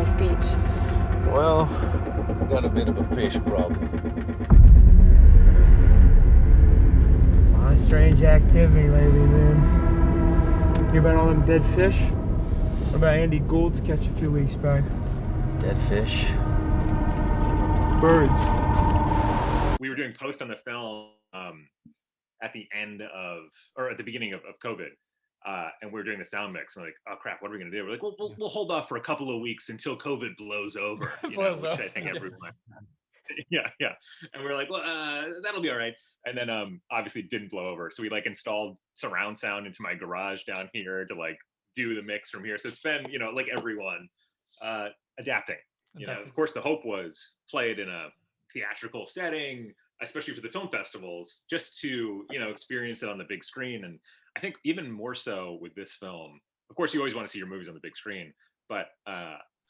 West Beach? Well, got a bit of a fish problem. A lot of strange activity lately, man. Hear about all them dead fish? What about Andy Gould's catch a few weeks back? Dead fish. Birds. We were doing post on the film at the end of, or at the beginning of COVID. And we were doing the sound mix. We're like, oh crap, what are we gonna do? We're like, we'll hold off for a couple of weeks until COVID blows over, which I think everyone. Yeah. And we were like, well, that'll be all right. And then obviously it didn't blow over. So we like installed surround sound into my garage down here to like do the mix from here. So it's been, like everyone adapting. Of course, the hope was play it in a theatrical setting, especially for the film festivals, just to, experience it on the big screen. And I think even more so with this film, of course, you always want to see your movies on the big screen, but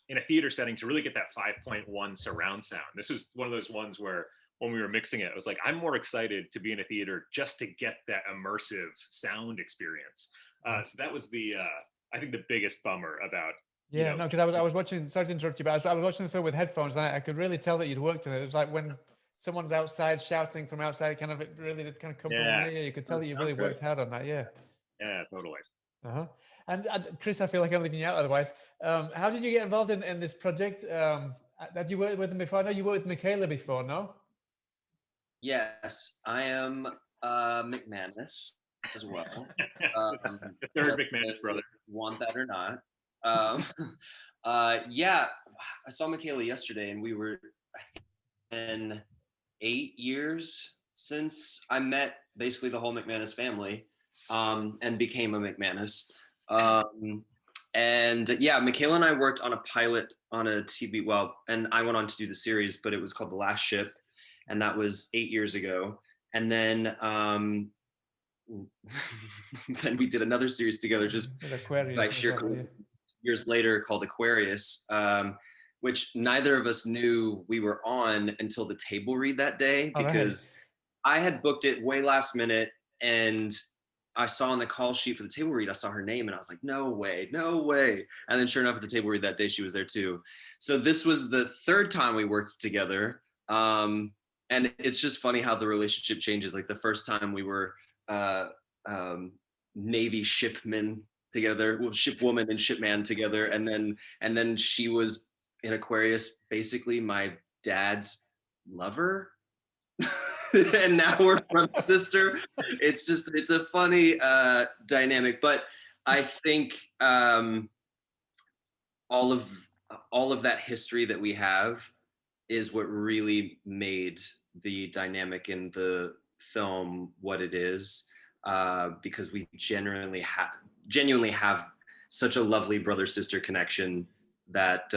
in a theater setting to really get that 5.1 surround sound. This was one of those ones where when we were mixing it, it was like, I'm more excited to be in a theater just to get that immersive sound experience. So that was I think the biggest bummer about. Yeah, no, because I was watching, sorry to interrupt you, but I was watching the film with headphones and I could really tell that you'd worked on it. It was like when someone's outside shouting from outside, it really did kind of come from your ear. You could tell that you really worked hard on that, yeah. Yeah, totally. Uh-huh. And Chris, I feel like I'm leaving you out otherwise. How did you get involved in this project? Had you worked with them before? I know you worked with Michaela before, no? Yes, I am McManus as well. The third McManus brother. Want that or not. Yeah, I saw Michaela yesterday and we were, I think, in 8 years since I met basically the whole McManus family and became a McManus. And yeah, Michaela and I worked on a pilot on a TV, and I went on to do the series, but it was called The Last Ship. And that was 8 years ago. And then then we did another series together, just by sheer coincidence, years later, called Aquarius, which neither of us knew we were on until the table read that day, because I had booked it way last minute and I saw on the call sheet for the table read, I saw her name and I was like, no way. And then sure enough, at the table read that day, she was there too. So this was the third time we worked together. And it's just funny how the relationship changes. Like the first time we were Navy shipmen together, shipwoman and shipman together, and then she was in Aquarius, basically my dad's lover. And now we're brother and sister. It's a funny dynamic, but I think all of that history that we have is what really made the dynamic in the film what it is, because we genuinely have such a lovely brother-sister connection that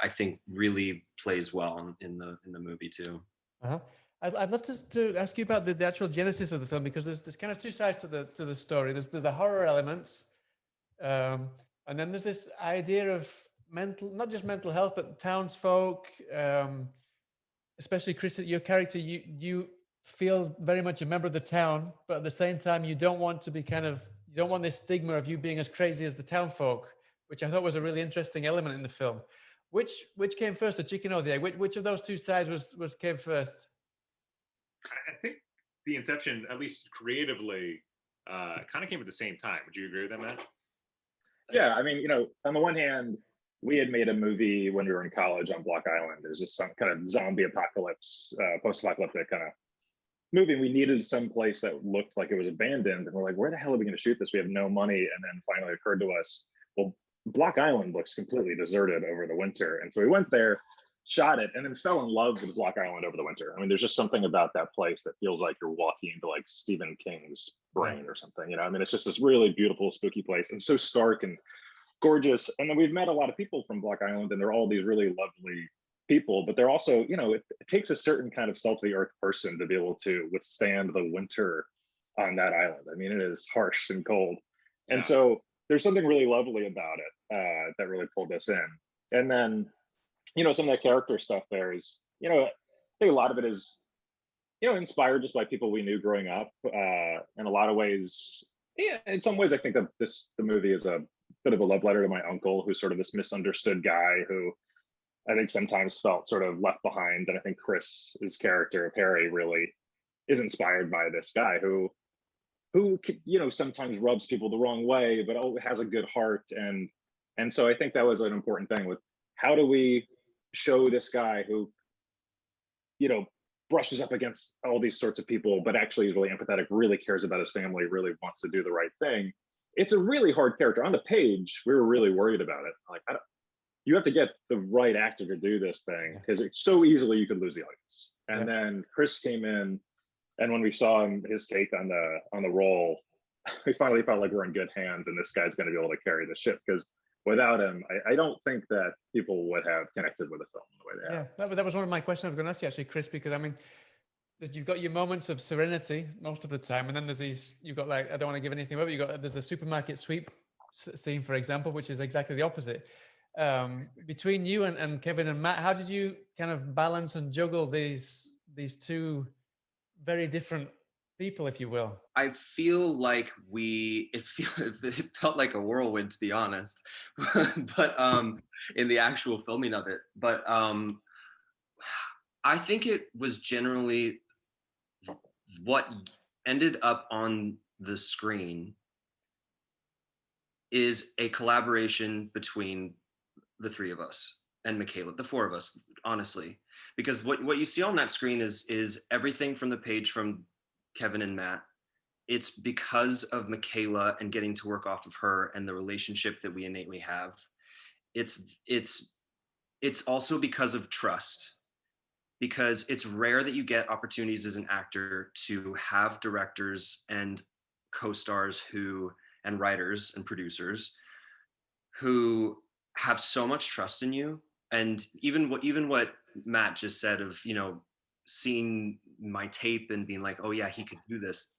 I think really plays well in the movie too. Uh-huh. I'd love to ask you about the actual genesis of the film, because there's kind of two sides to the story. There's the horror elements, and then there's this idea of not just mental health, but townsfolk, especially Chris, your character, you feel very much a member of the town, but at the same time, you don't want to be you don't want this stigma of you being as crazy as the townfolk, which I thought was a really interesting element in the film. Which came first, the chicken or the egg? Which of those two sides came first? I think the inception, at least creatively, kind of came at the same time. Would you agree with that, Matt? Yeah, I mean, on the one hand, we had made a movie when we were in college on Block Island. There's just some kind of zombie apocalypse, post-apocalyptic kind of movie. We needed some place that looked like it was abandoned. And we're like, where the hell are we going to shoot this? We have no money. And then finally occurred to us, well, Block Island looks completely deserted over the winter. And so we went there, shot it, and then fell in love with Block Island over the winter. I mean, there's just something about that place that feels like you're walking into like Stephen King's brain or something. I mean, it's just this really beautiful, spooky place and so stark and gorgeous. And then we've met a lot of people from Block Island, and they're all these really lovely people, but they're also, it takes a certain kind of salt of the earth person to be able to withstand the winter on that island. I mean, it is harsh and cold. And so there's something really lovely about it that really pulled us in. And then, some of that character stuff there is, I think a lot of it is, inspired just by people we knew growing up. In a lot of ways, in some ways, I think that the movie is a bit of a love letter to my uncle, who's sort of this misunderstood guy who I think sometimes felt sort of left behind. And I think Chris's character of Harry really is inspired by this guy who sometimes rubs people the wrong way, but has a good heart. And so I think that was an important thing with how do we show this guy who, brushes up against all these sorts of people, but actually is really empathetic, really cares about his family, really wants to do the right thing. It's a really hard character. On the page, we were really worried about it. Like, you have to get the right actor to do this thing, because it's so easily you could lose the audience. And then Chris came in, and when we saw his take on the role, we finally felt like we're in good hands, and this guy's going to be able to carry the ship, because without him, I don't think that people would have connected with the film the way they have. Yeah, that was one of my questions I was going to ask you, actually, Chris, because I mean, you've got your moments of serenity most of the time, and then there's these, you've got, like, I don't want to give anything away, but there's the supermarket sweep scene, for example, which is exactly the opposite. Between you and Kevin and Matt, how did you kind of balance and juggle these two very different people, if you will? I feel like it felt like a whirlwind, to be honest, but in the actual filming of it. But I think it was generally what ended up on the screen is a collaboration between the three of us and Michaela, the four of us, honestly, because what you see on that screen is everything from the page from Kevin and Matt. It's because of Michaela and getting to work off of her and the relationship that we innately have. It's also because of trust, because it's rare that you get opportunities as an actor to have directors and co-stars and writers and producers who have so much trust in you. And even what Matt just said of, seeing my tape and being like, oh yeah, he could do this.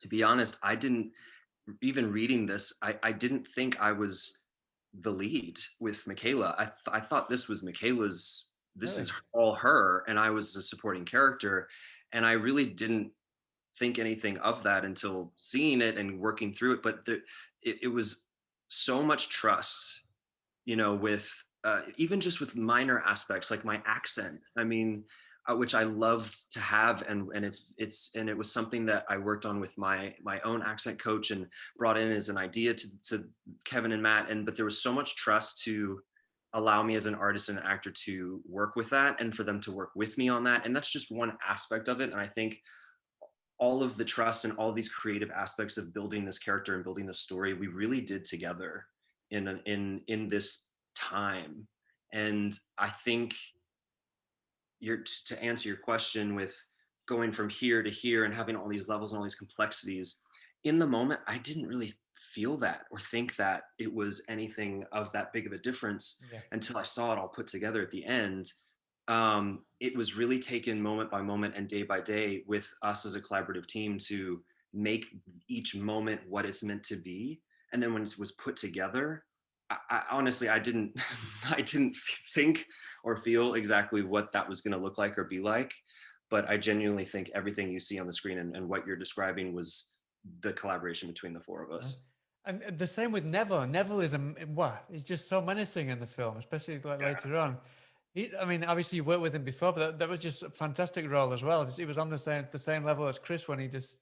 To be honest, I didn't, even reading this, I didn't think I was the lead with Michaela. I thought this was Michaela's, this is all her, and I was a supporting character. And I really didn't think anything of that until seeing it and working through it. But it was so much trust, with even just with minor aspects like my accent. I mean, which I loved to have, and it was something that I worked on with my own accent coach and brought in as an idea to Kevin and Matt. But there was so much trust to allow me as an artist and an actor to work with that, and for them to work with me on that. And that's just one aspect of it. And I think all of the trust and all of these creative aspects of building this character and building the story, we really did together in this time. And I think to answer your question with going from here to here and having all these levels and all these complexities, in the moment, I didn't really feel that or think that it was anything of that big of a difference until I saw it all put together at the end. It was really taken moment by moment and day by day with us as a collaborative team to make each moment what it's meant to be. And then when it was put together, I honestly, I didn't think or feel exactly what that was going to look like or be like, but I genuinely think everything you see on the screen and what you're describing was the collaboration between the four of us. And the same with Neville. Neville is he's just so menacing in the film, especially later on. Obviously you worked with him before, but that was just a fantastic role as well. He was on the same level as Chris when he just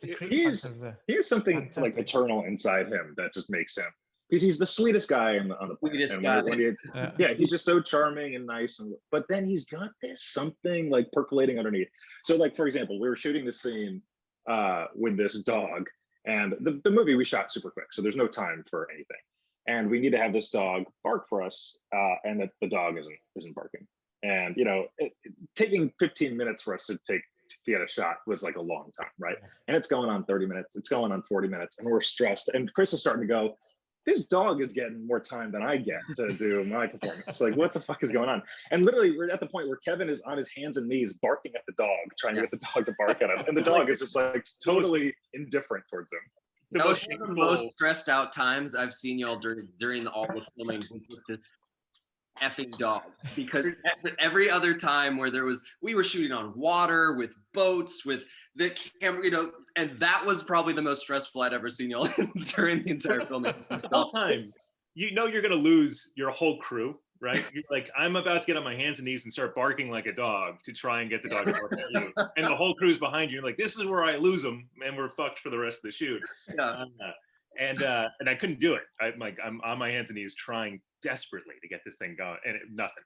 the creep factor there. Here's something fantastic, like eternal inside him that just makes him, because he's the sweetest guy on the planet. Sweetest guy. He's just so charming and nice, but then he's got this something like percolating underneath. So, like, for example, we were shooting the scene with this dog, and the movie we shot super quick, so there's no time for anything, and we need to have this dog bark for us, and that the dog isn't barking, and taking 15 minutes for us to get a shot was like a long time, right? And it's going on 30 minutes, it's going on 40 minutes, and we're stressed, and Chris is starting to go, this dog is getting more time than I get to do my performance. Like, what the fuck is going on? And literally, we're at the point where Kevin is on his hands and knees barking at the dog, trying to get the dog to bark at him. And the dog is just like totally indifferent towards him. That was one of the most stressed out times I've seen y'all during all the filming. effing dog, because every other time where we were shooting on water with boats with the camera, you know, and that was probably the most stressful I'd ever seen y'all during the entire filming. The whole time, you know, you're going to lose your whole crew, right? You're like, I'm about to get on my hands and knees and start barking like a dog to try and get the dog to bark at you, and the whole crew's behind you. You're like, this is where I lose them, and we're fucked for the rest of the shoot. Yeah. And I couldn't do it. I'm on my hands and knees trying desperately to get this thing going, and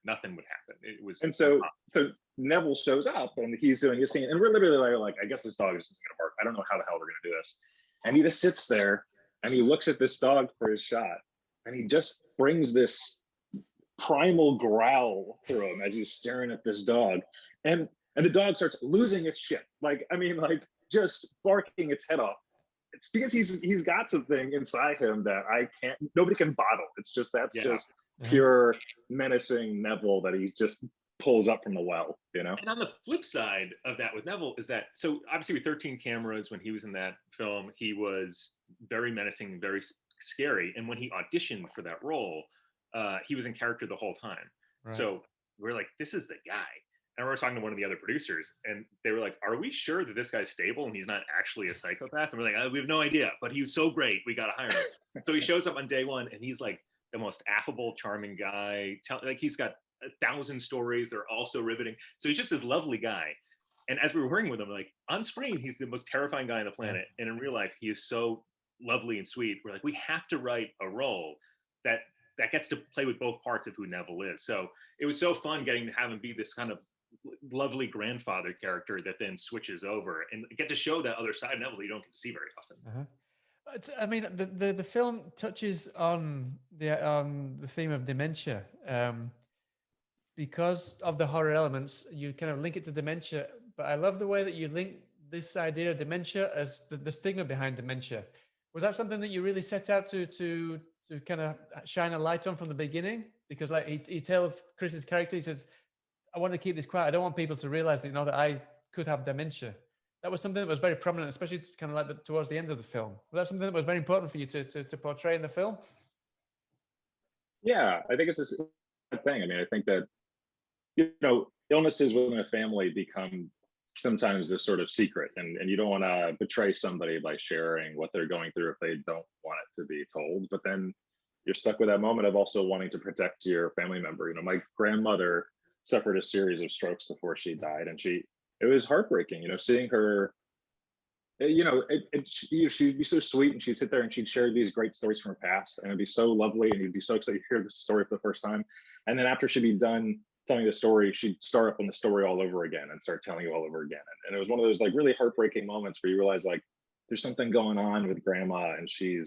nothing would happen. It was. And so Neville shows up and he's doing his scene, and we're literally like, I guess this dog is just gonna bark. I don't know how the hell we're gonna do this. And he just sits there and he looks at this dog for his shot, and he just brings this primal growl through him as he's staring at this dog, and the dog starts losing its shit. Like, I mean, like just barking its head off. It's because he's got something inside him that nobody can bottle. It's just, that's just pure menacing Neville that he just pulls up from the well, you know? And on the flip side of that with Neville is that, so obviously with 13 cameras, when he was in that film, he was very menacing, very scary. And when he auditioned for that role, he was in character the whole time. Right. So we're like, this is the guy. And we were talking to one of the other producers, and they were like, are we sure that this guy's stable and he's not actually a psychopath? And we're like, we have no idea, but he was so great, we got to hire him. So he shows up on day one, and he's like the most affable, charming guy. Like, he's got 1,000 stories. They're all so riveting. So he's just this lovely guy. And as we were working with him, like, on screen, he's the most terrifying guy on the planet. And in real life, he is so lovely and sweet. We're like, we have to write a role that gets to play with both parts of who Neville is. So it was so fun getting to have him be this kind of lovely grandfather character that then switches over and get to show that other side of Neville you don't get to see very often. I mean, the film touches on the theme of dementia. Because of the horror elements, you kind of link it to dementia, but I love the way that you link this idea of dementia as the stigma behind dementia. Was that something that you really set out to kind of shine a light on from the beginning? Because like he tells Chris's character, he says, I want to keep this quiet. I don't want people to realize that, that I could have dementia. That was something that was very prominent, especially kind of like towards the end of the film. Was that something that was very important for you to portray in the film? Yeah, I think it's a thing. I mean, I think that, illnesses within a family become sometimes this sort of secret, and you don't want to betray somebody by sharing what they're going through if they don't want it to be told. But then you're stuck with that moment of also wanting to protect your family member. My grandmother suffered a series of strokes before she died, and it was heartbreaking, seeing her, she'd be so sweet, and she'd sit there and she'd share these great stories from her past, and it'd be so lovely, and you'd be so excited to hear the story for the first time. And then after she'd be done telling the story, she'd start up on the story all over again and start telling you all over again. And it was one of those like really heartbreaking moments where you realize like there's something going on with grandma, and she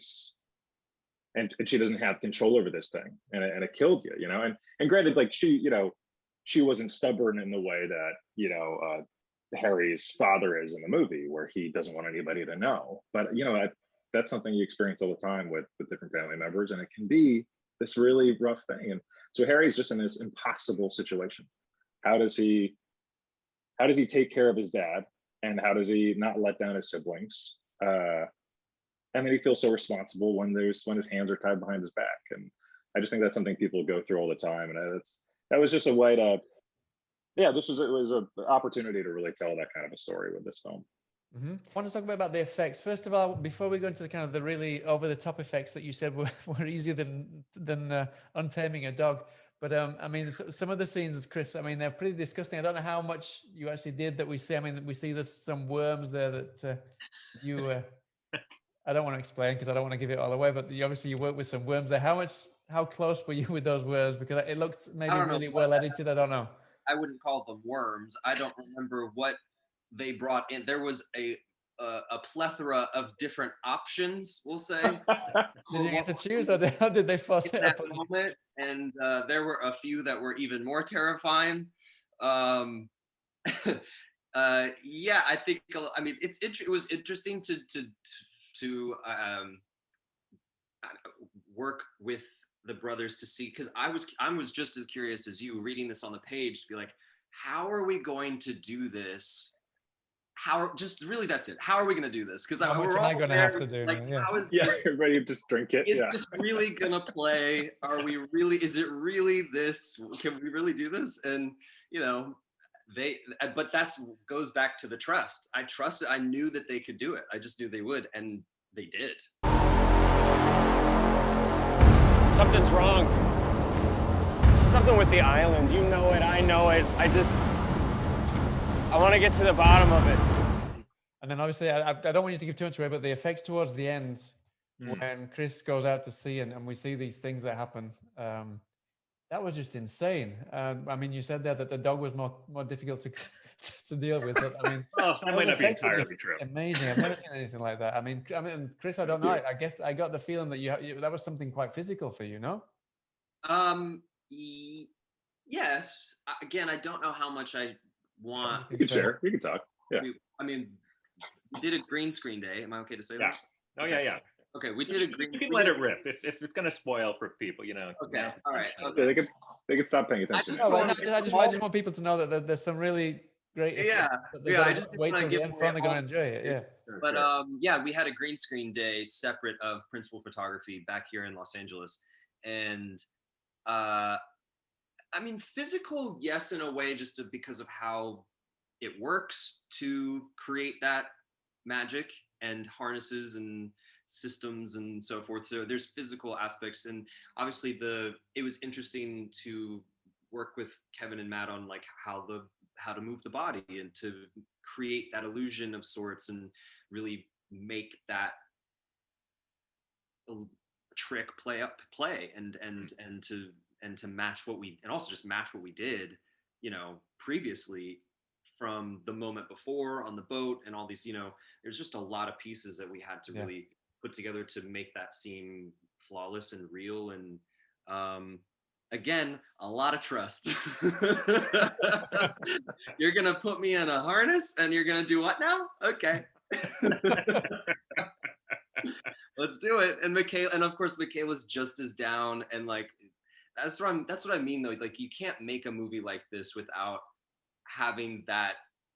doesn't have control over this thing, and it killed you, and granted, like she wasn't stubborn in the way that Harry's father is in the movie, where he doesn't want anybody to know. But that's something you experience all the time with different family members, and it can be this really rough thing. And so Harry's just in this impossible situation. How does he take care of his dad, and how does he not let down his siblings? And then he feels so responsible when his hands are tied behind his back. And I just think that's something people go through all the time, and that was just a way to, it was an opportunity to really tell that kind of a story with this film. Mm-hmm. I want to talk about the effects. First of all, before we go into the kind of the really over-the-top effects that you said were easier than untaming a dog. But I mean, some of the scenes, Chris, I mean, they're pretty disgusting. I don't know how much you actually did that we see. I mean, we see there's some worms there that you... I don't want to explain because I don't want to give it all away, but obviously you work with some worms there. How close were you with those worms? Because it looked maybe really well edited. I don't know. I wouldn't call them worms. I don't remember what they brought in. There was a plethora of different options, we'll say. Did you get to choose, or how did they force it up? Moment, and there were a few that were even more terrifying. Yeah, I think. I mean, it was interesting to work with the brothers to see, because I was just as curious as you reading this on the page to be like, how are we going to do this just really that's it. How are we going to do this? Because How much we're am I all going to there, have to do? like, Yeah. how is Yeah, this? everybody just drink it. Is Yeah. this really going to play? Are we really? Is it really this? Can we really do this? And you know, but that's goes back to the trust. I trusted. I knew that they could do it. I just knew they would, and they did. Something's wrong. Something with the island. You know it. I know it. I want to get to the bottom of it. And then obviously, I don't want you to give too much away, but the effects towards the end, when Chris goes out to sea and we see these things that happen, that was just insane. I mean, you said there that the dog was more difficult to deal with. But I mean, that might not be entirely true. Amazing. I've never seen anything like that. I mean, Chris, I don't know. I guess I got the feeling that that was something quite physical for you, no? Yes. Again, I don't know how much I want. You can share. You can talk. Yeah. I mean, we did a green screen day. Am I okay to say Yeah. that? Oh yeah. Okay, we did a green. You can let it rip if it's gonna spoil for people, you know. Okay. All right. Okay. They could stop paying attention. I just want people to know that there's some really great. I just wait till the end fun. They're gonna all. enjoy it. Yeah. But we had a green screen day separate of principal photography back here in Los Angeles, and I mean, physical, yes, in a way, just because of how it works to create that magic and harnesses and systems and so forth. So there's physical aspects, and obviously it was interesting to work with Kevin and Matt on like how to move the body and to create that illusion of sorts and really make that trick play and to match what we did, you know, previously from the moment before on the boat and all these, you know, there's just a lot of pieces that we had to really put together to make that seem flawless and real. And again, a lot of trust. You're gonna put me in a harness and you're gonna do what now? Okay. Let's do it. And Michaela, and of course Michaela's just as down, and like that's what I mean though. Like you can't make a movie like this without having that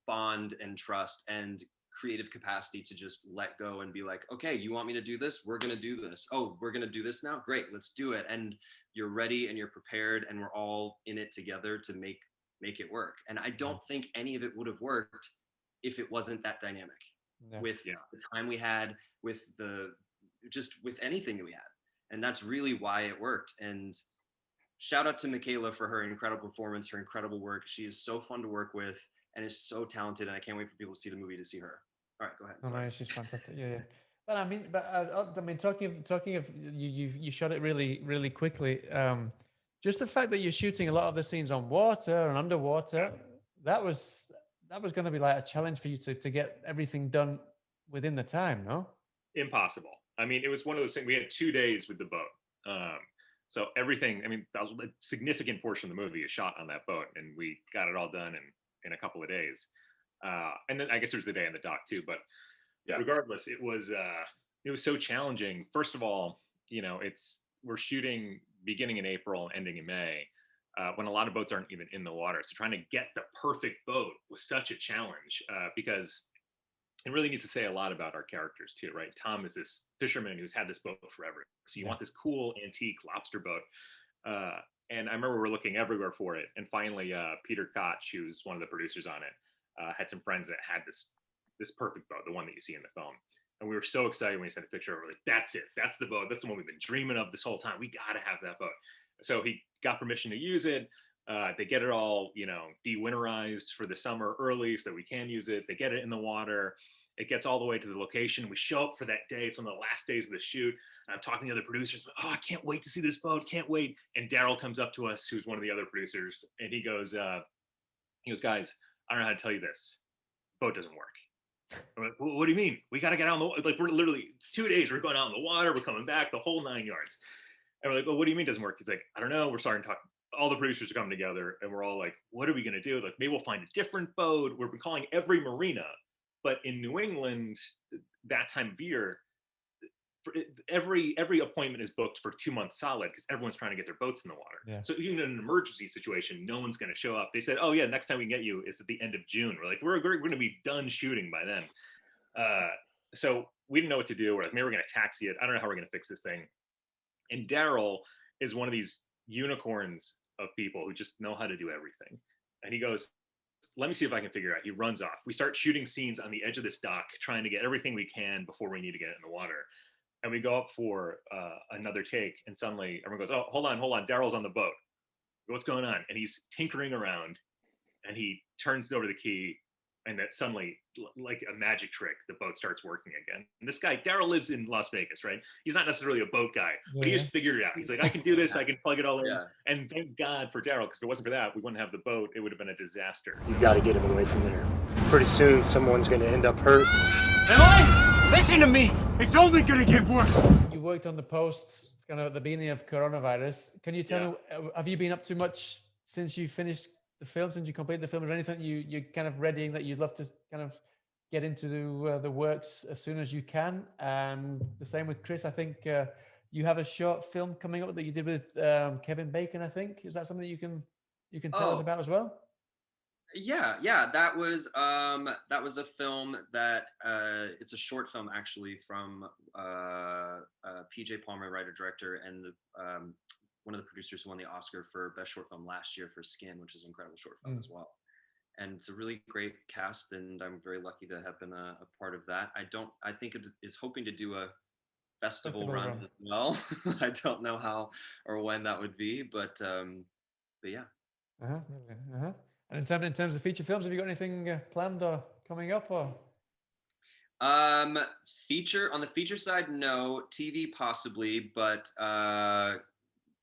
bond and trust and creative capacity to just let go and be like, okay, you want me to do this? We're gonna do this. Oh, we're gonna do this now? Great, let's do it. And you're ready and you're prepared and we're all in it together to make it work. And I don't think any of it would have worked if it wasn't that dynamic with the time we had, with with anything that we had. And that's really why it worked. And shout out to Michaela for her incredible performance, her incredible work. She is so fun to work with and is so talented. And I can't wait for people to see the movie to see her. All right, go ahead. Oh, no, she's fantastic. Yeah. But I mean, talking of you shot it really, really quickly. Just the fact that you're shooting a lot of the scenes on water and underwater, that was going to be like a challenge for you to get everything done within the time, no? Impossible. I mean, it was one of those things. We had 2 days with the boat. So everything, I mean, a significant portion of the movie is shot on that boat, and we got it all done in a couple of days. And then I guess there's the day on the dock too, but regardless, it was so challenging. First of all, you know, we're shooting beginning in April, ending in May, when a lot of boats aren't even in the water. So trying to get the perfect boat was such a challenge because it really needs to say a lot about our characters too, right? Tom is this fisherman who's had this boat forever. So you want this cool antique lobster boat. And I remember we're looking everywhere for it. And finally, Peter Koch, who's one of the producers on it, had some friends that had this perfect boat, the one that you see in the film. And we were so excited when he sent a picture over, like, that's it. That's the boat. That's the one we've been dreaming of this whole time. We got to have that boat. So he got permission to use it. They get it all, you know, de-winterized for the summer early so that we can use it. They get it in the water. It gets all the way to the location. We show up for that day. It's one of the last days of the shoot. I'm talking to the other producers. Oh, I can't wait to see this boat. Can't wait. And Daryl comes up to us, who's one of the other producers, and he goes, guys, I don't know how to tell you this. Boat doesn't work. I'm like, what do you mean? We got to get out on the water. Like, we're literally 2 days. We're going out in the water. We're coming back, the whole 9 yards. And we're like, well, what do you mean it doesn't work? He's like, I don't know. We're starting to talk. All the producers are coming together, and we're all like, what are we going to do? Like, maybe we'll find a different boat. We're calling every marina. But in New England, that time of year, every appointment is booked for 2 months solid because everyone's trying to get their boats in the water. Yeah. So even in an emergency situation, no one's going to show up. They said, "Oh yeah, next time we can get you is at the end of June." We're like, we're going to be done shooting by then. So we didn't know what to do. We're like, maybe we're going to taxi it. I don't know how we're going to fix this thing. And Daryl is one of these unicorns of people who just know how to do everything. And he goes, "Let me see if I can figure it out." He runs off. We start shooting scenes on the edge of this dock, trying to get everything we can before we need to get it in the water. And we go up for another take, and suddenly everyone goes, "Oh, hold on. Daryl's on the boat. What's going on?" And he's tinkering around, and he turns over the key, and that suddenly, like a magic trick, the boat starts working again. And this guy, Daryl, lives in Las Vegas, right? He's not necessarily a boat guy, but he just figured it out. He's like, "I can do this. I can plug it all in." Yeah. And thank God for Daryl, because if it wasn't for that, we wouldn't have the boat. It would have been a disaster. You got to get him away from there. Pretty soon, someone's going to end up hurt. Emily, listen to me. It's only going to get worse. You worked on the post kind of at the beginning of coronavirus. Can you tell me, have you been up to much since you finished the film, since you completed the film? Is there anything you're kind of readying that you'd love to kind of get into the works as soon as you can? The same with Chris. I think you have a short film coming up that you did with Kevin Bacon, I think. Is that something you can tell us about as well? Yeah, that was a film that it's a short film actually from PJ Palmer, writer director, and one of the producers who won the Oscar for best short film last year for Skin, which is an incredible short film as well. And it's a really great cast, and I'm very lucky to have been a part of that. I think it is hoping to do a festival run as well. I don't know how or when that would be, but yeah. And in terms of feature films, have you got anything planned or coming up? Or feature on the feature side, no. TV possibly, but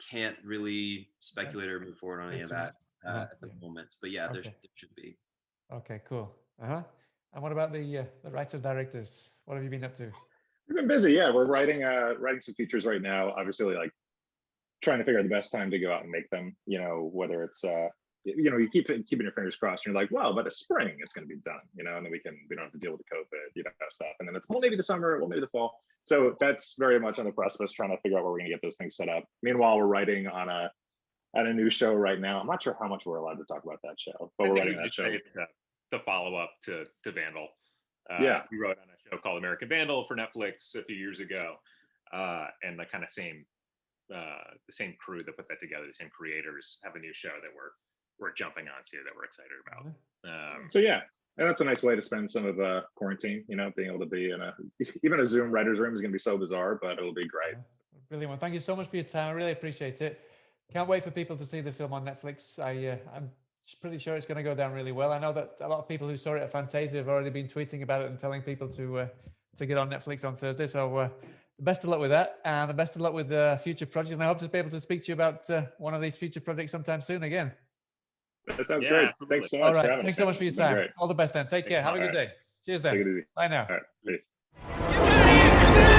can't really speculate or move forward on any of that at the moment. But yeah, there should be. Okay, cool. And what about the writers directors? What have you been up to? We've been busy. Yeah, we're writing some features right now. Obviously, like trying to figure out the best time to go out and make them. You know, whether it's you keeping your fingers crossed, and you're like, well, by the spring it's going to be done, and then we don't have to deal with the COVID, stuff. And then it's, well, maybe the summer, well, maybe the fall. So that's very much on the precipice, trying to figure out where we're going to get those things set up. Meanwhile, we're writing on a new show right now. I'm not sure how much we're allowed to talk about that show, but we're writing that show. It's the follow-up to Vandal. We wrote on a show called American Vandal for Netflix a few years ago, and the kind of the same crew that put that together, the same creators, have a new show that we're jumping onto that we're excited about. So yeah, and that's a nice way to spend some of the quarantine. Being able to be in even a Zoom writer's room is going to be so bizarre, but it'll be great. Brilliant. Well, thank you so much for your time. I really appreciate it. Can't wait for people to see the film on Netflix. I'm pretty sure it's going to go down really well. I know that a lot of people who saw it at Fantasia have already been tweeting about it and telling people to get on Netflix on Thursday. So best of luck with that, and the best of luck with future projects. And I hope to be able to speak to you about one of these future projects sometime soon again. That sounds great. Absolutely. Thanks so much. All right. Thanks so much for your time. Great. All the best then. Take care. Have a good day. Cheers then. Take it easy. Bye now. All right. Peace. You got it.